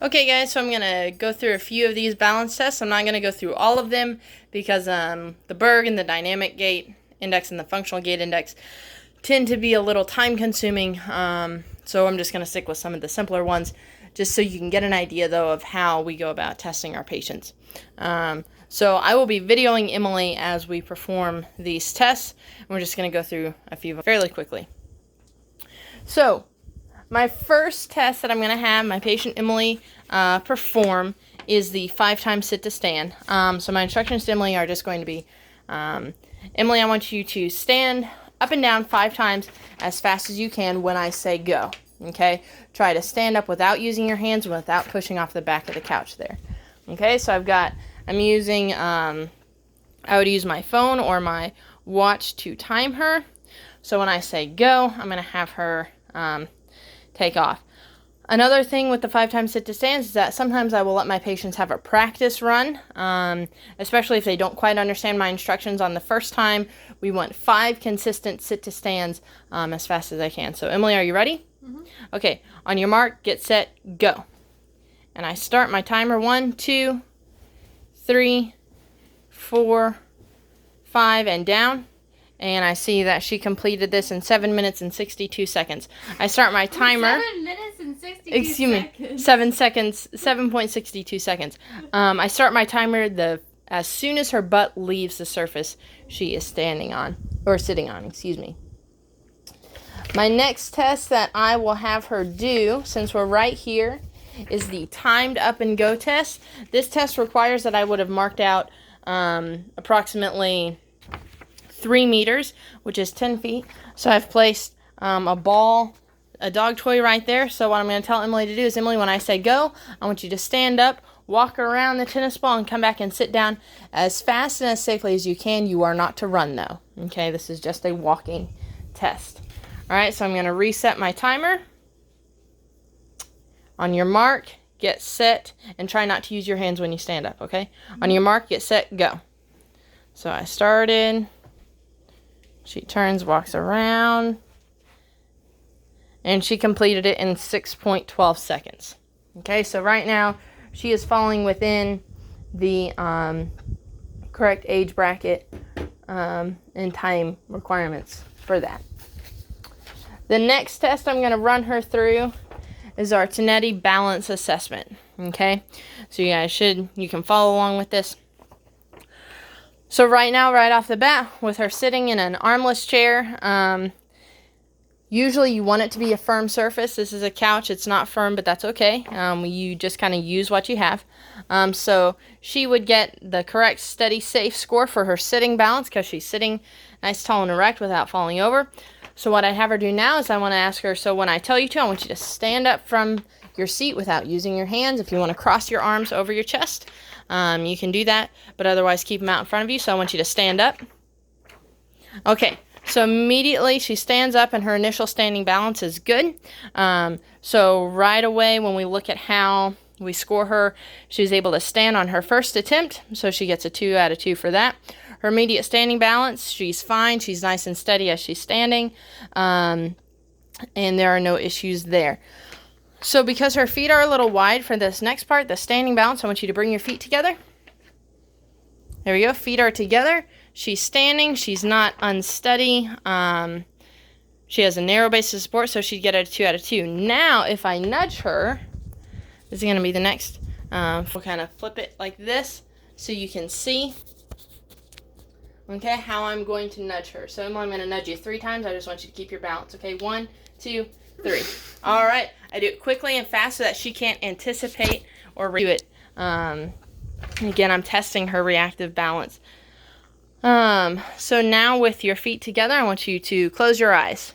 Okay guys, so I'm going to go through a few of these balance tests. I'm not going to go through all of them because the Berg and the dynamic gait index and the functional gait index tend to be a little time consuming. So I'm just going to stick with some of the simpler ones just so you can get an idea though of how we go about testing our patients. So I will be videoing Emily as we perform these tests, and we're just going to go through a few fairly quickly. So my first test that I'm going to have my patient Emily perform is the 5-time sit to stand. So my instructions to Emily are just going to be, Emily, I want you to stand up and down 5 times as fast as you can when I say go. Okay? Try to stand up without using your hands and without pushing off the back of the couch there. Okay? So I'm using, I would use my phone or my watch to time her. So when I say go, I'm going to have her take off. Another thing with the 5-time sit to stands is that sometimes I will let my patients have a practice run, especially if they don't quite understand my instructions on the first time. We want 5 consistent sit to stands as fast as I can. So Emily, are you ready? Mm-hmm. Okay, on your mark, get set, go. And I start my timer 1, 2, 3, 4, 5, and down. And I see that she completed this in 7 minutes and 62 seconds. I start my timer. 7 minutes and 62 excuse seconds. me, 7 seconds, 7.62 seconds. I start my timer as soon as her butt leaves the surface she is standing on, or sitting on, excuse me. My next test that I will have her do, since we're right here, is the timed up and go test. This test requires that I would have marked out approximately 3 meters, which is 10 feet. So I've placed a ball, a dog toy right there. So what I'm going to tell Emily to do is, Emily, when I say go, I want you to stand up, walk around the tennis ball, and come back and sit down as fast and as safely as you can. You are not to run, though. Okay, this is just a walking test. All right, so I'm going to reset my timer. On your mark, get set, and try not to use your hands when you stand up, okay? Mm-hmm. On your mark, get set, go. So I started. She turns, walks around, and she completed it in 6.12 seconds. Okay, so right now she is falling within the correct age bracket and time requirements for that. The next test I'm going to run her through is our Tinetti balance assessment. Okay, so you guys you can follow along with this. So right now, right off the bat, with her sitting in an armless chair, usually you want it to be a firm surface. This is a couch. It's not firm, but that's okay. You just kind of use what you have. So she would get the correct steady, safe score for her sitting balance because she's sitting nice, tall, and erect without falling over. So what I have her do now is I want to ask her, so when I tell you to, I want you to stand up from your seat without using your hands. If you want to cross your arms over your chest, you can do that, but otherwise keep them out in front of you. So I want you to stand up. Okay, so immediately she stands up and her initial standing balance is good. So right away when we look at how we score her, she's able to stand on her first attempt, so she gets a 2 out of 2 for that. Her immediate standing balance, she's fine. She's nice and steady as she's standing, and there are no issues there. So because her feet are a little wide for this next part, the standing balance, I want you to bring your feet together. There we go. Feet are together. She's standing. She's not unsteady. She has a narrow base of support, so she'd get a 2 out of 2. Now, if I nudge her, this is going to be the next. We'll kind of flip it like this so you can see, okay, how I'm going to nudge her. So Emily, I'm going to nudge you 3 times. I just want you to keep your balance, okay? 1, 2, 3. All right. I do it quickly and fast so that she can't anticipate or do it. Again, I'm testing her reactive balance. So now with your feet together, I want you to close your eyes.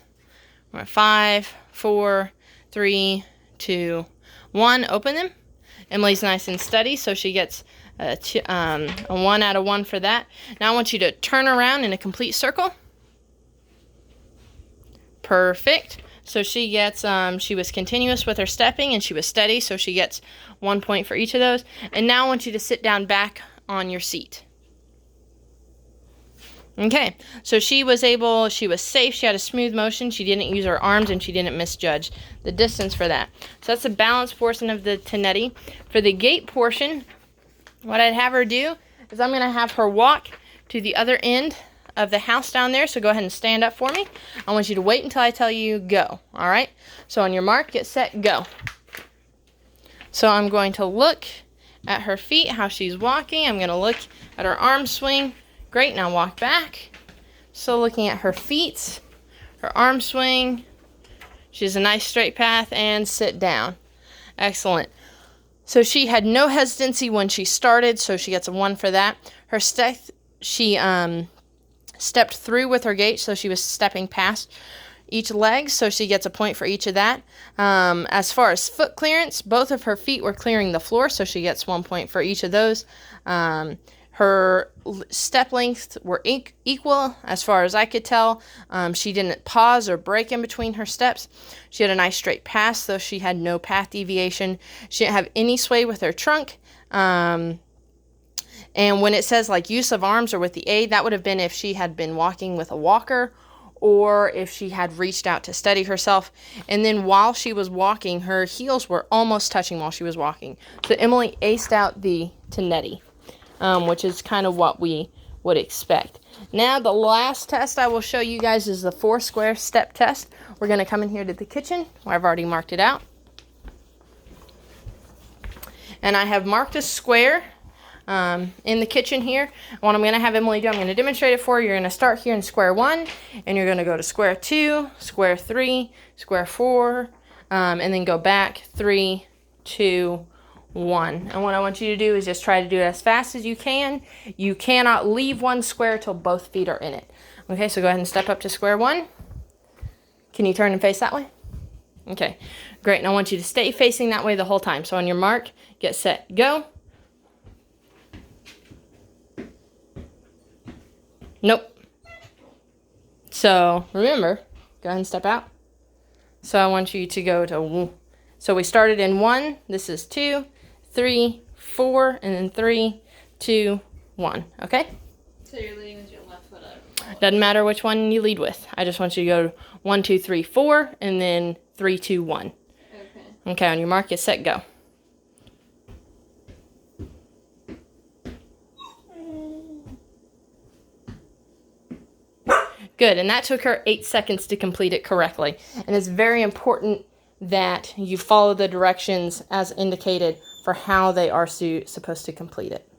We're at 5, 4, 3, 2, 1. Open them. Emily's nice and steady, so she gets a 1 out of 1 for that. Now I want you to turn around in a complete circle. Perfect. So she gets, she was continuous with her stepping and she was steady, so she gets 1 point for each of those. And now I want you to sit down back on your seat. Okay, so she was safe, she had a smooth motion, she didn't use her arms, and she didn't misjudge the distance for that. So that's the balance portion of the Tenetti. For the gait portion, what I'd have her do is I'm going to have her walk to the other end of the house down there, so go ahead and stand up for me. I want you to wait until I tell you go, all right? So on your mark, get set, go. So I'm going to look at her feet, how she's walking. I'm going to look at her arm swing. Great, now walk back. So looking at her feet, her arm swing. She has a nice straight path, and sit down. Excellent. So she had no hesitancy when she started, so she gets a 1 for that. Her step, she stepped through with her gait, so she was stepping past each leg, so she gets a point for each of that. As far as foot clearance, both of her feet were clearing the floor, so she gets 1 point for each of those. Her step lengths were equal as far as I could tell. She didn't pause or break in between her steps. She had a nice straight pass, though she had no path deviation. She didn't have any sway with her trunk. And when it says like use of arms or with the aid, that would have been if she had been walking with a walker or if she had reached out to steady herself. And then while she was walking, her heels were almost touching while she was walking. So Emily aced out the Tenetti. Which is kind of what we would expect. Now, the last test I will show you guys is the 4 square step test. We're going to come in here to the kitchen, where I've already marked it out. And I have marked a square in the kitchen here. What I'm going to have Emily do, I'm going to demonstrate it for you. You're going to start here in square 1, and you're going to go to square 2, square 3, square 4, and then go back 3, 2, 1. And what I want you to do is just try to do it as fast as you can. You cannot leave one square till both feet are in it. Okay, so go ahead and step up to square 1. Can you turn and face that way? Okay, great. And I want you to stay facing that way the whole time. So on your mark, get set, go. Nope. So remember, go ahead and step out. So I want you to go to, so we started in 1, this is 2, 3, 4, and then 3, 2, 1. Okay? So you're leading with your left foot up. Doesn't matter which one you lead with. I just want you to go 1, 2, 3, 4, and then 3, 2, 1. Okay. Okay, on your mark, get set, go. Good, and that took her 8 seconds to complete it correctly. And it's very important that you follow the directions as indicated for how they are supposed to complete it.